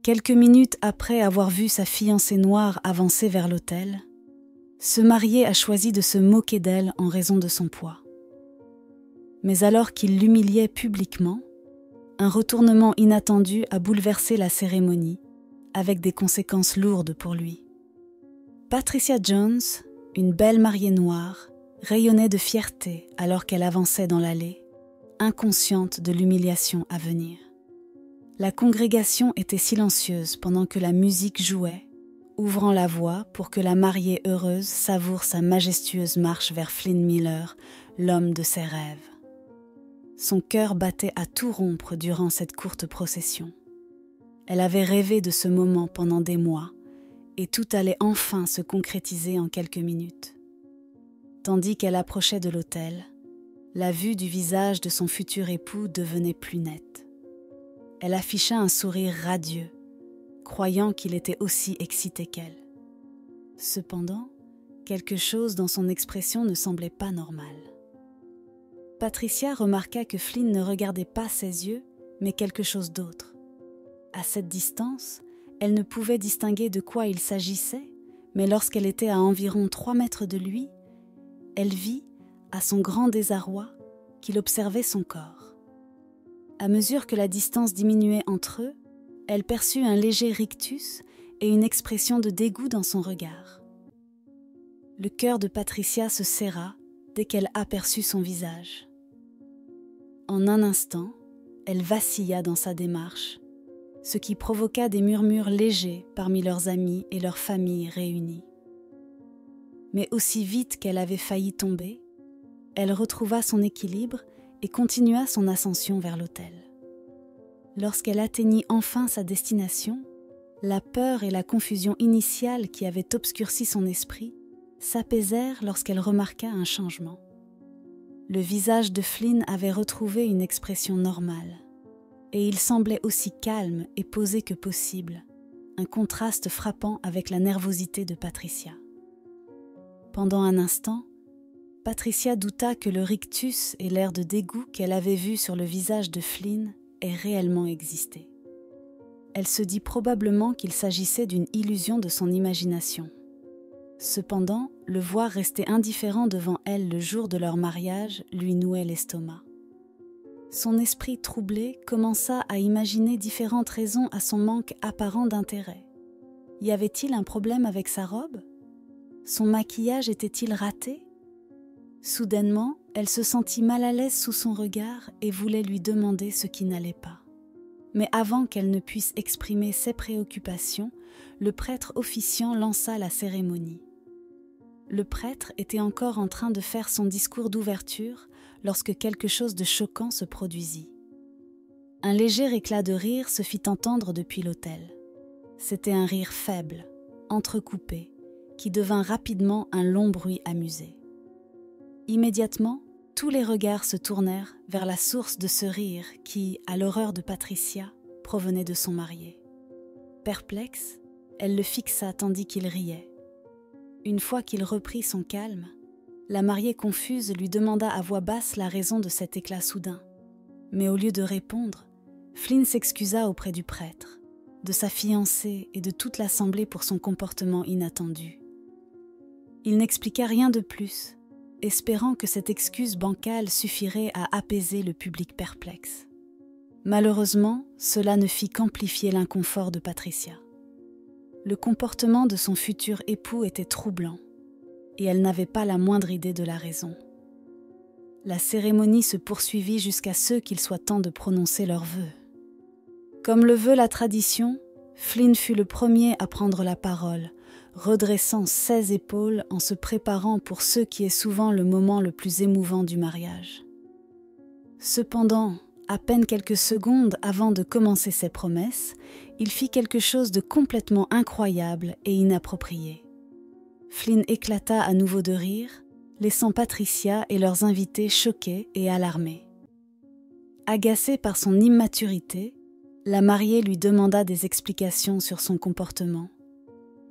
Quelques minutes après avoir vu sa fiancée noire avancer vers l'autel, ce marié a choisi de se moquer d'elle en raison de son poids. Mais alors qu'il l'humiliait publiquement, un retournement inattendu a bouleversé la cérémonie, avec des conséquences lourdes pour lui. Patricia Jones, une belle mariée noire, rayonnait de fierté alors qu'elle avançait dans l'allée, inconsciente de l'humiliation à venir. La congrégation était silencieuse pendant que la musique jouait, ouvrant la voie pour que la mariée heureuse savoure sa majestueuse marche vers Flynn Miller, l'homme de ses rêves. Son cœur battait à tout rompre durant cette courte procession. Elle avait rêvé de ce moment pendant des mois, et tout allait enfin se concrétiser en quelques minutes. Tandis qu'elle approchait de l'autel, la vue du visage de son futur époux devenait plus nette. Elle afficha un sourire radieux, croyant qu'il était aussi excité qu'elle. Cependant, quelque chose dans son expression ne semblait pas normal. Patricia remarqua que Flynn ne regardait pas ses yeux, mais quelque chose d'autre. À cette distance, elle ne pouvait distinguer de quoi il s'agissait, mais lorsqu'elle était à environ 3 mètres de lui, elle vit, à son grand désarroi, qu'il observait son corps. À mesure que la distance diminuait entre eux, elle perçut un léger rictus et une expression de dégoût dans son regard. Le cœur de Patricia se serra dès qu'elle aperçut son visage. En un instant, elle vacilla dans sa démarche, ce qui provoqua des murmures légers parmi leurs amis et leurs familles réunies. Mais aussi vite qu'elle avait failli tomber, elle retrouva son équilibre et continua son ascension vers l'autel. Lorsqu'elle atteignit enfin sa destination, la peur et la confusion initiale qui avaient obscurci son esprit s'apaisèrent lorsqu'elle remarqua un changement. Le visage de Flynn avait retrouvé une expression normale, et il semblait aussi calme et posé que possible, un contraste frappant avec la nervosité de Patricia. Pendant un instant, Patricia douta que le rictus et l'air de dégoût qu'elle avait vu sur le visage de Flynn aient réellement existé. Elle se dit probablement qu'il s'agissait d'une illusion de son imagination. Cependant, le voir rester indifférent devant elle le jour de leur mariage lui nouait l'estomac. Son esprit troublé commença à imaginer différentes raisons à son manque apparent d'intérêt. Y avait-il un problème avec sa robe ? Son maquillage était-il raté ? Soudainement, elle se sentit mal à l'aise sous son regard et voulait lui demander ce qui n'allait pas. Mais avant qu'elle ne puisse exprimer ses préoccupations, le prêtre officiant lança la cérémonie. Le prêtre était encore en train de faire son discours d'ouverture lorsque quelque chose de choquant se produisit. Un léger éclat de rire se fit entendre depuis l'autel. C'était un rire faible, entrecoupé, qui devint rapidement un long bruit amusé. Immédiatement, tous les regards se tournèrent vers la source de ce rire qui, à l'horreur de Patricia, provenait de son marié. Perplexe, elle le fixa tandis qu'il riait. Une fois qu'il reprit son calme, la mariée confuse lui demanda à voix basse la raison de cet éclat soudain. Mais au lieu de répondre, Flynn s'excusa auprès du prêtre, de sa fiancée et de toute l'assemblée pour son comportement inattendu. Il n'expliqua rien de plus, espérant que cette excuse bancale suffirait à apaiser le public perplexe. Malheureusement, cela ne fit qu'amplifier l'inconfort de Patricia. Le comportement de son futur époux était troublant, et elle n'avait pas la moindre idée de la raison. La cérémonie se poursuivit jusqu'à ce qu'il soit temps de prononcer leurs vœux. Comme le veut la tradition, Flynn fut le premier à prendre la parole, redressant ses épaules en se préparant pour ce qui est souvent le moment le plus émouvant du mariage. Cependant, à peine quelques secondes avant de commencer ses promesses, il fit quelque chose de complètement incroyable et inapproprié. Flynn éclata à nouveau de rire, laissant Patricia et leurs invités choqués et alarmés. Agacée par son immaturité, la mariée lui demanda des explications sur son comportement,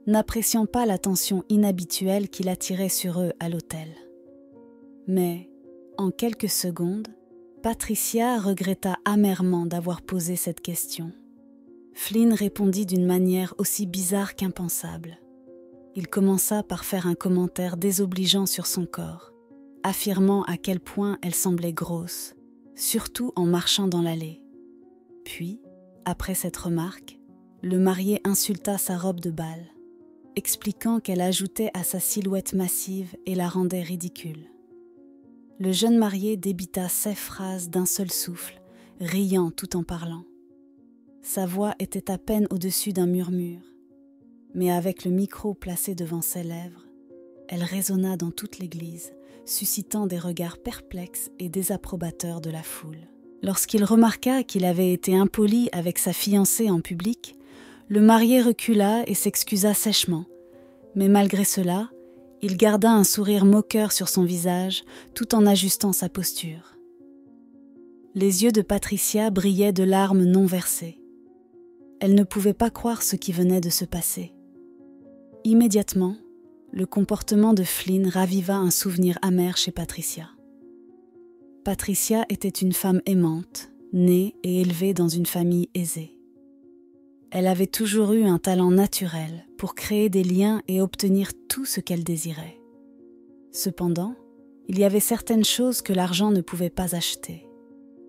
n'appréciant pas l'attention inhabituelle qu'il attirait sur eux à l'autel. Mais, en quelques secondes, Patricia regretta amèrement d'avoir posé cette question. Flynn répondit d'une manière aussi bizarre qu'impensable. Il commença par faire un commentaire désobligeant sur son corps, affirmant à quel point elle semblait grosse, surtout en marchant dans l'allée. Puis, après cette remarque, le marié insulta sa robe de bal, expliquant qu'elle ajoutait à sa silhouette massive et la rendait ridicule. Le jeune marié débita 6 phrases d'un seul souffle, riant tout en parlant. Sa voix était à peine au-dessus d'un murmure, mais avec le micro placé devant ses lèvres, elle résonna dans toute l'église, suscitant des regards perplexes et désapprobateurs de la foule. Lorsqu'il remarqua qu'il avait été impoli avec sa fiancée en public, le marié recula et s'excusa sèchement, mais malgré cela, il garda un sourire moqueur sur son visage tout en ajustant sa posture. Les yeux de Patricia brillaient de larmes non versées. Elle ne pouvait pas croire ce qui venait de se passer. Immédiatement, le comportement de Flynn raviva un souvenir amer chez Patricia. Patricia était une femme aimante, née et élevée dans une famille aisée. Elle avait toujours eu un talent naturel pour créer des liens et obtenir tout ce qu'elle désirait. Cependant, il y avait certaines choses que l'argent ne pouvait pas acheter.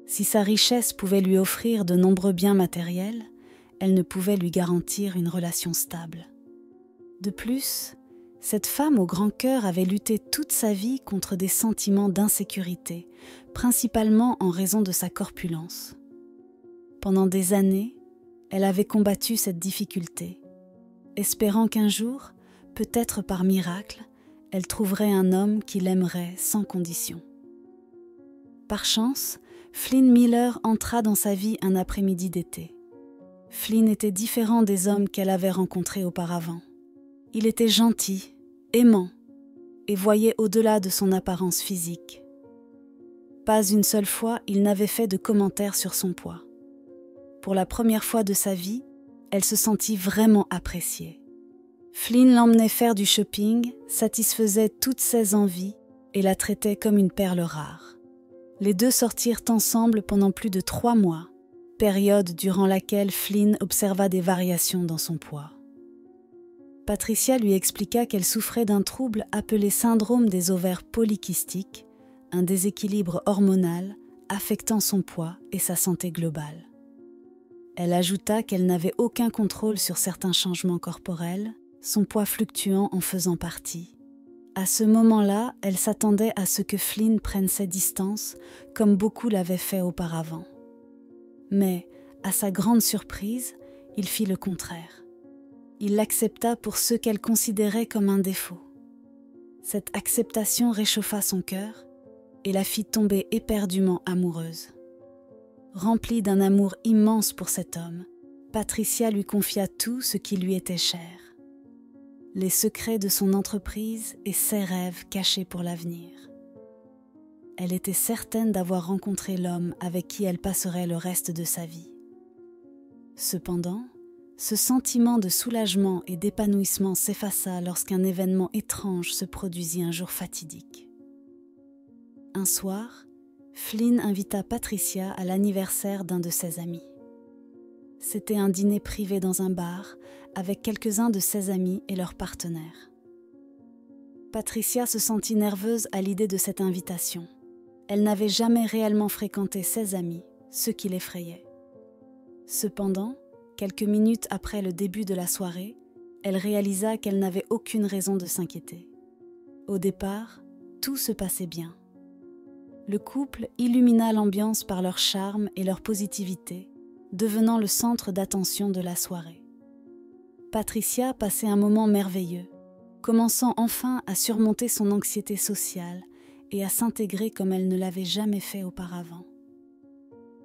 Si sa richesse pouvait lui offrir de nombreux biens matériels, elle ne pouvait lui garantir une relation stable. De plus, cette femme au grand cœur avait lutté toute sa vie contre des sentiments d'insécurité, principalement en raison de sa corpulence. Pendant des années, elle avait combattu cette difficulté, espérant qu'un jour, peut-être par miracle, elle trouverait un homme qui l'aimerait sans condition. Par chance, Flynn Miller entra dans sa vie un après-midi d'été. Flynn était différent des hommes qu'elle avait rencontrés auparavant. Il était gentil, aimant, et voyait au-delà de son apparence physique. Pas une seule fois, il n'avait fait de commentaires sur son poids. Pour la première fois de sa vie, elle se sentit vraiment appréciée. Flynn l'emmenait faire du shopping, satisfaisait toutes ses envies et la traitait comme une perle rare. Les deux sortirent ensemble pendant plus de 3 mois, période durant laquelle Flynn observa des variations dans son poids. Patricia lui expliqua qu'elle souffrait d'un trouble appelé syndrome des ovaires polykystiques, un déséquilibre hormonal affectant son poids et sa santé globale. Elle ajouta qu'elle n'avait aucun contrôle sur certains changements corporels, son poids fluctuant en faisant partie. À ce moment-là, elle s'attendait à ce que Flynn prenne ses distances, comme beaucoup l'avaient fait auparavant. Mais, à sa grande surprise, il fit le contraire. Il l'accepta pour ce qu'elle considérait comme un défaut. Cette acceptation réchauffa son cœur et la fit tomber éperdument amoureuse. Remplie d'un amour immense pour cet homme, Patricia lui confia tout ce qui lui était cher. Les secrets de son entreprise et ses rêves cachés pour l'avenir. Elle était certaine d'avoir rencontré l'homme avec qui elle passerait le reste de sa vie. Cependant, ce sentiment de soulagement et d'épanouissement s'effaça lorsqu'un événement étrange se produisit un jour fatidique. Un soir, Flynn invita Patricia à l'anniversaire d'un de ses amis. C'était un dîner privé dans un bar avec quelques-uns de ses amis et leurs partenaires. Patricia se sentit nerveuse à l'idée de cette invitation. Elle n'avait jamais réellement fréquenté ses amis, ce qui l'effrayait. Cependant, quelques minutes après le début de la soirée, elle réalisa qu'elle n'avait aucune raison de s'inquiéter. Au départ, tout se passait bien. Le couple illumina l'ambiance par leur charme et leur positivité, devenant le centre d'attention de la soirée. Patricia passait un moment merveilleux, commençant enfin à surmonter son anxiété sociale et à s'intégrer comme elle ne l'avait jamais fait auparavant.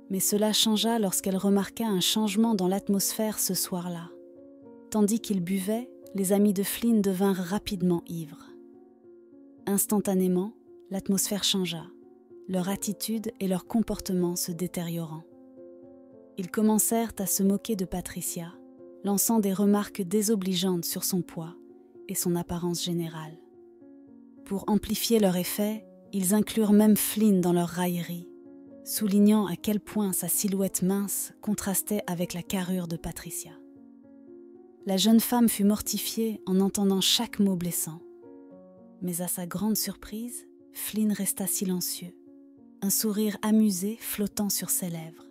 Mais cela changea lorsqu'elle remarqua un changement dans l'atmosphère ce soir-là. Tandis qu'ils buvaient, les amis de Flynn devinrent rapidement ivres. Instantanément, l'atmosphère changea, leur attitude et leur comportement se détériorant. Ils commencèrent à se moquer de Patricia, lançant des remarques désobligeantes sur son poids et son apparence générale. Pour amplifier leur effet, ils inclurent même Flynn dans leurs railleries, soulignant à quel point sa silhouette mince contrastait avec la carrure de Patricia. La jeune femme fut mortifiée en entendant chaque mot blessant. Mais à sa grande surprise, Flynn resta silencieux, un sourire amusé flottant sur ses lèvres.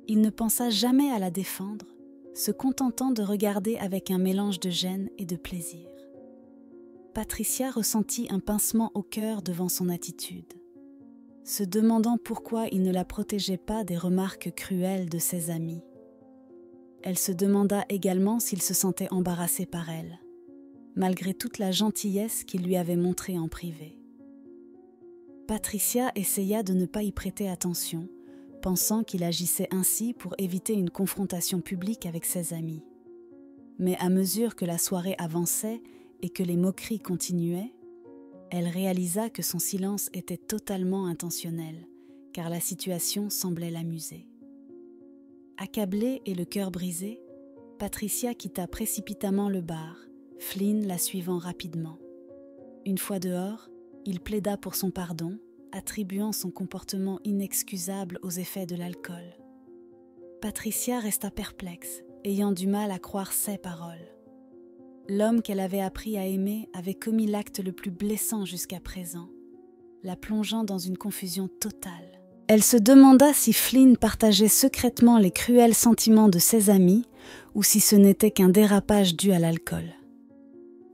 Il ne pensa jamais à la défendre, se contentant de regarder avec un mélange de gêne et de plaisir. Patricia ressentit un pincement au cœur devant son attitude, se demandant pourquoi il ne la protégeait pas des remarques cruelles de ses amis. Elle se demanda également s'il se sentait embarrassé par elle, malgré toute la gentillesse qu'il lui avait montrée en privé. Patricia essaya de ne pas y prêter attention, pensant qu'il agissait ainsi pour éviter une confrontation publique avec ses amis. Mais à mesure que la soirée avançait et que les moqueries continuaient, elle réalisa que son silence était totalement intentionnel, car la situation semblait l'amuser. Accablée et le cœur brisé, Patricia quitta précipitamment le bar, Flynn la suivant rapidement. Une fois dehors, il plaida pour son pardon, attribuant son comportement inexcusable aux effets de l'alcool. Patricia resta perplexe, ayant du mal à croire ses paroles. L'homme qu'elle avait appris à aimer avait commis l'acte le plus blessant jusqu'à présent, la plongeant dans une confusion totale. Elle se demanda si Flynn partageait secrètement les cruels sentiments de ses amis ou si ce n'était qu'un dérapage dû à l'alcool.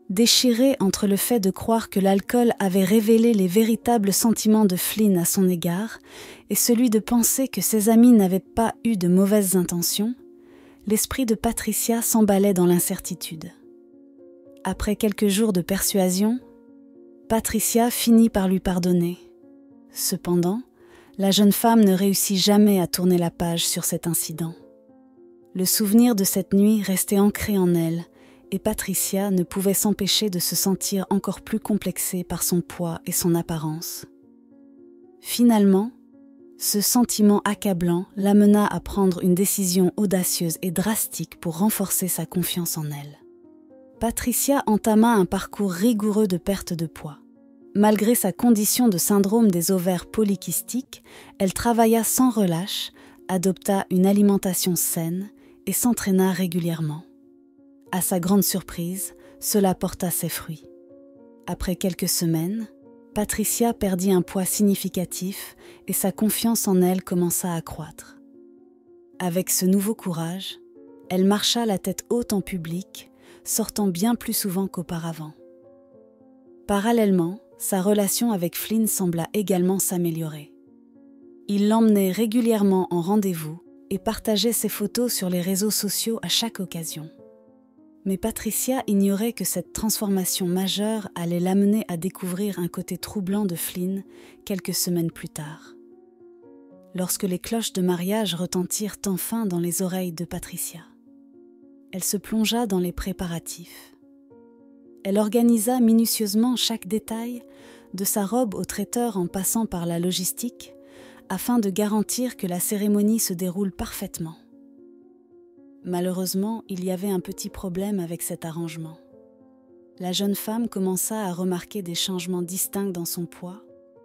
Déchirée entre le fait de croire que l'alcool avait révélé les véritables sentiments de Flynn à son égard et celui de penser que ses amis n'avaient pas eu de mauvaises intentions, l'esprit de Patricia s'emballait dans l'incertitude. Après quelques jours de persuasion, Patricia finit par lui pardonner. Cependant, la jeune femme ne réussit jamais à tourner la page sur cet incident. Le souvenir de cette nuit restait ancré en elle, et Patricia ne pouvait s'empêcher de se sentir encore plus complexée par son poids et son apparence. Finalement, ce sentiment accablant l'amena à prendre une décision audacieuse et drastique pour renforcer sa confiance en elle. Patricia entama un parcours rigoureux de perte de poids. Malgré sa condition de syndrome des ovaires polykystiques, elle travailla sans relâche, adopta une alimentation saine et s'entraîna régulièrement. À sa grande surprise, cela porta ses fruits. Après quelques semaines, Patricia perdit un poids significatif et sa confiance en elle commença à croître. Avec ce nouveau courage, elle marcha la tête haute en public, sortant bien plus souvent qu'auparavant. Parallèlement, sa relation avec Flynn sembla également s'améliorer. Il l'emmenait régulièrement en rendez-vous et partageait ses photos sur les réseaux sociaux à chaque occasion. Mais Patricia ignorait que cette transformation majeure allait l'amener à découvrir un côté troublant de Flynn quelques semaines plus tard. Lorsque les cloches de mariage retentirent enfin dans les oreilles de Patricia, elle se plongea dans les préparatifs. Elle organisa minutieusement chaque détail, de sa robe au traiteur en passant par la logistique, afin de garantir que la cérémonie se déroule parfaitement. Malheureusement, il y avait un petit problème avec cet arrangement. La jeune femme commença à remarquer des changements distincts dans son poids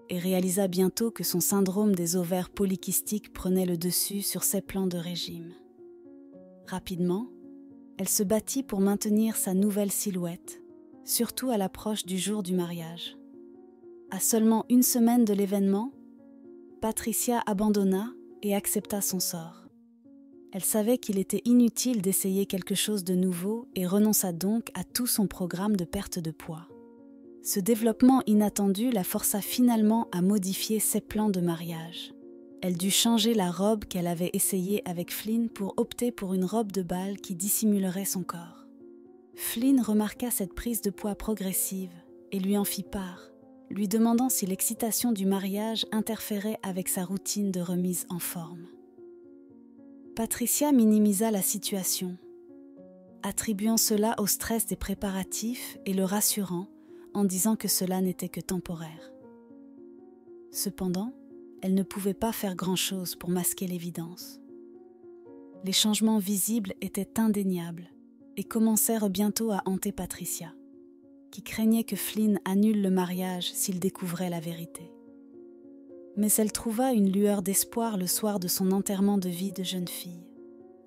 et réalisa bientôt que son syndrome des ovaires polykystiques prenait le dessus sur ses plans de régime. Rapidement, elle se battit pour maintenir sa nouvelle silhouette, surtout à l'approche du jour du mariage. À seulement une semaine de l'événement, Patricia abandonna et accepta son sort. Elle savait qu'il était inutile d'essayer quelque chose de nouveau et renonça donc à tout son programme de perte de poids. Ce développement inattendu la força finalement à modifier ses plans de mariage. Elle dut changer la robe qu'elle avait essayée avec Flynn pour opter pour une robe de bal qui dissimulerait son corps. Flynn remarqua cette prise de poids progressive et lui en fit part, lui demandant si l'excitation du mariage interférait avec sa routine de remise en forme. Patricia minimisa la situation, attribuant cela au stress des préparatifs et le rassurant en disant que cela n'était que temporaire. Cependant, elle ne pouvait pas faire grand-chose pour masquer l'évidence. Les changements visibles étaient indéniables et commencèrent bientôt à hanter Patricia, qui craignait que Flynn annule le mariage s'il découvrait la vérité. Mais elle trouva une lueur d'espoir le soir de son enterrement de vie de jeune fille,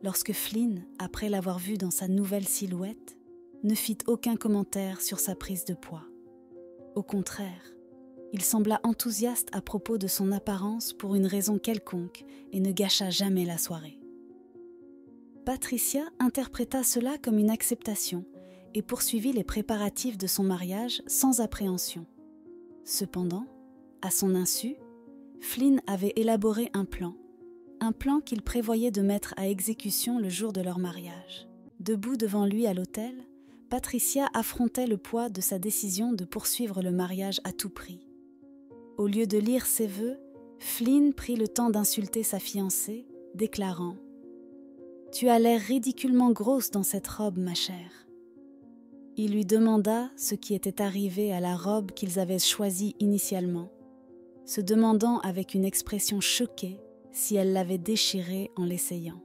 lorsque Flynn, après l'avoir vue dans sa nouvelle silhouette, ne fit aucun commentaire sur sa prise de poids. Au contraire, il sembla enthousiaste à propos de son apparence pour une raison quelconque et ne gâcha jamais la soirée. Patricia interpréta cela comme une acceptation et poursuivit les préparatifs de son mariage sans appréhension. Cependant, à son insu, Flynn avait élaboré un plan qu'il prévoyait de mettre à exécution le jour de leur mariage. Debout devant lui à l'autel, Patricia affrontait le poids de sa décision de poursuivre le mariage à tout prix. Au lieu de lire ses vœux, Flynn prit le temps d'insulter sa fiancée, déclarant « Tu as l'air ridiculement grosse dans cette robe, ma chère. » Il lui demanda ce qui était arrivé à la robe qu'ils avaient choisie initialement, se demandant avec une expression choquée si elle l'avait déchirée en l'essayant.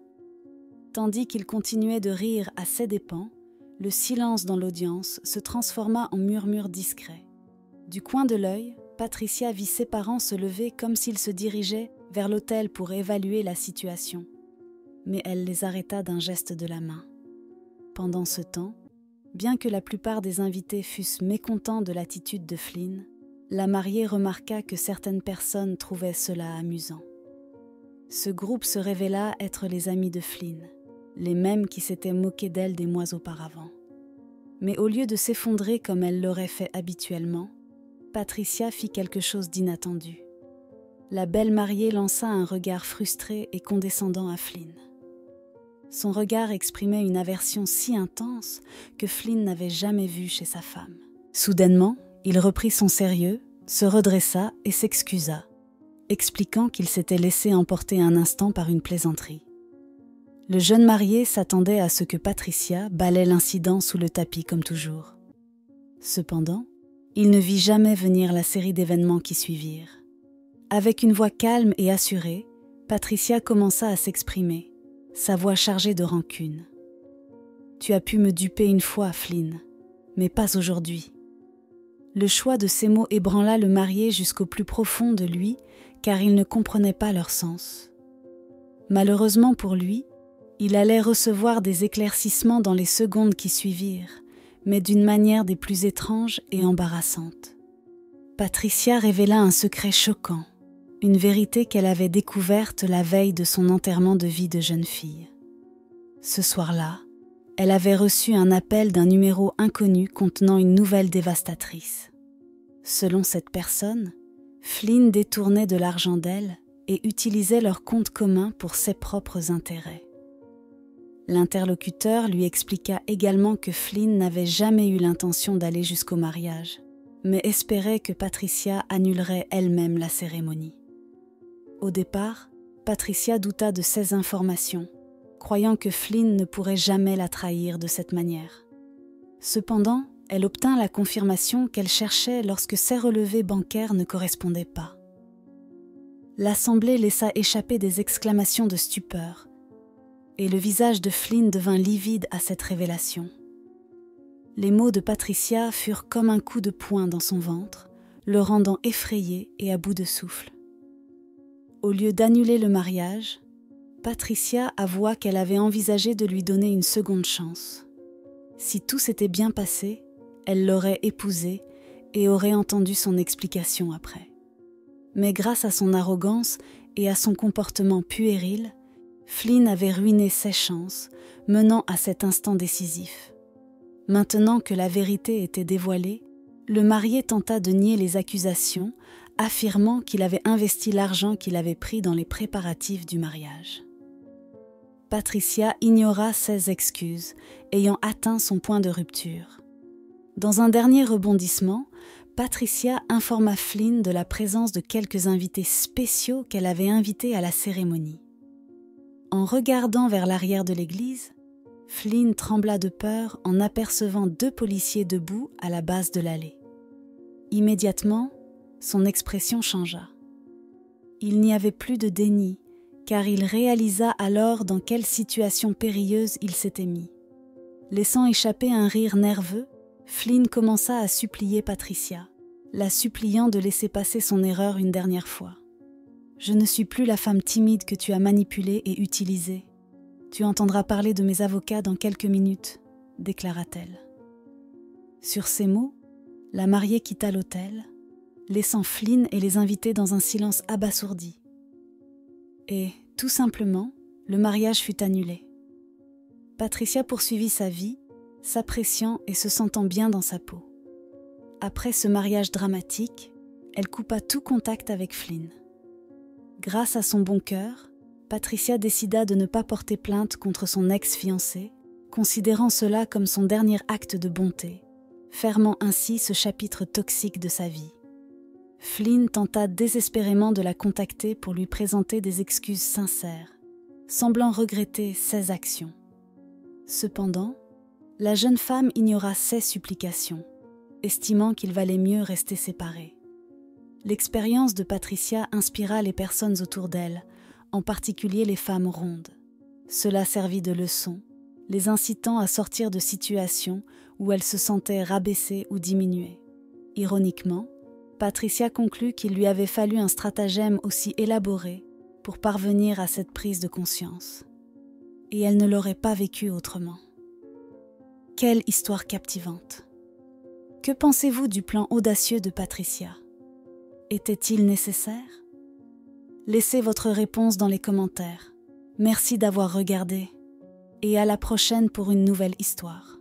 Tandis qu'il continuait de rire à ses dépens, le silence dans l'audience se transforma en murmure discret. Du coin de l'œil, Patricia vit ses parents se lever comme s'ils se dirigeaient vers l'autel pour évaluer la situation. Mais elle les arrêta d'un geste de la main. Pendant ce temps, bien que la plupart des invités fussent mécontents de l'attitude de Flynn, la mariée remarqua que certaines personnes trouvaient cela amusant. Ce groupe se révéla être les amis de Flynn, les mêmes qui s'étaient moqués d'elle des mois auparavant. Mais au lieu de s'effondrer comme elle l'aurait fait habituellement, Patricia fit quelque chose d'inattendu. La belle mariée lança un regard frustré et condescendant à Flynn. Son regard exprimait une aversion si intense que Flynn n'avait jamais vue chez sa femme. Soudainement, il reprit son sérieux, se redressa et s'excusa, expliquant qu'il s'était laissé emporter un instant par une plaisanterie. Le jeune marié s'attendait à ce que Patricia balaie l'incident sous le tapis comme toujours. Cependant, il ne vit jamais venir la série d'événements qui suivirent. Avec une voix calme et assurée, Patricia commença à s'exprimer, sa voix chargée de rancune. « Tu as pu me duper une fois, Flynn, mais pas aujourd'hui. » Le choix de ces mots ébranla le marié jusqu'au plus profond de lui, car il ne comprenait pas leur sens. Malheureusement pour lui, il allait recevoir des éclaircissements dans les secondes qui suivirent, mais d'une manière des plus étranges et embarrassantes. Patricia révéla un secret choquant, une vérité qu'elle avait découverte la veille de son enterrement de vie de jeune fille. Ce soir-là, elle avait reçu un appel d'un numéro inconnu contenant une nouvelle dévastatrice. Selon cette personne, Flynn détournait de l'argent d'elle et utilisait leur compte commun pour ses propres intérêts. L'interlocuteur lui expliqua également que Flynn n'avait jamais eu l'intention d'aller jusqu'au mariage, mais espérait que Patricia annulerait elle-même la cérémonie. Au départ, Patricia douta de ces informations, croyant que Flynn ne pourrait jamais la trahir de cette manière. Cependant, elle obtint la confirmation qu'elle cherchait lorsque ses relevés bancaires ne correspondaient pas. L'assemblée laissa échapper des exclamations de stupeur, et le visage de Flynn devint livide à cette révélation. Les mots de Patricia furent comme un coup de poing dans son ventre, le rendant effrayé et à bout de souffle. Au lieu d'annuler le mariage, Patricia avoua qu'elle avait envisagé de lui donner une seconde chance. Si tout s'était bien passé, elle l'aurait épousé et aurait entendu son explication après. Mais grâce à son arrogance et à son comportement puéril, Flynn avait ruiné ses chances, menant à cet instant décisif. Maintenant que la vérité était dévoilée, le marié tenta de nier les accusations, affirmant qu'il avait investi l'argent qu'il avait pris dans les préparatifs du mariage. Patricia ignora ses excuses, ayant atteint son point de rupture. Dans un dernier rebondissement, Patricia informa Flynn de la présence de quelques invités spéciaux qu'elle avait invités à la cérémonie. En regardant vers l'arrière de l'église, Flynn trembla de peur en apercevant 2 policiers debout à la base de l'allée. Immédiatement, son expression changea. Il n'y avait plus de déni, car il réalisa alors dans quelle situation périlleuse il s'était mis. Laissant échapper un rire nerveux, Flynn commença à supplier Patricia, la suppliant de laisser passer son erreur une dernière fois. Je ne suis plus la femme timide que tu as manipulée et utilisée. Tu entendras parler de mes avocats dans quelques minutes, déclara-t-elle. Sur ces mots, la mariée quitta l'hôtel, laissant Flynn et les invités dans un silence abasourdi. Et, tout simplement, le mariage fut annulé. Patricia poursuivit sa vie, s'appréciant et se sentant bien dans sa peau. Après ce mariage dramatique, elle coupa tout contact avec Flynn. Grâce à son bon cœur, Patricia décida de ne pas porter plainte contre son ex-fiancé, considérant cela comme son dernier acte de bonté, fermant ainsi ce chapitre toxique de sa vie. Flynn tenta désespérément de la contacter pour lui présenter des excuses sincères, semblant regretter ses actions. Cependant, la jeune femme ignora ses supplications, estimant qu'il valait mieux rester séparés. L'expérience de Patricia inspira les personnes autour d'elle, en particulier les femmes rondes. Cela servit de leçon, les incitant à sortir de situations où elles se sentaient rabaissées ou diminuées. Ironiquement, Patricia conclut qu'il lui avait fallu un stratagème aussi élaboré pour parvenir à cette prise de conscience. Et elle ne l'aurait pas vécu autrement. Quelle histoire captivante! Que pensez-vous du plan audacieux de Patricia? Était-il nécessaire? Laissez votre réponse dans les commentaires. Merci d'avoir regardé et à la prochaine pour une nouvelle histoire.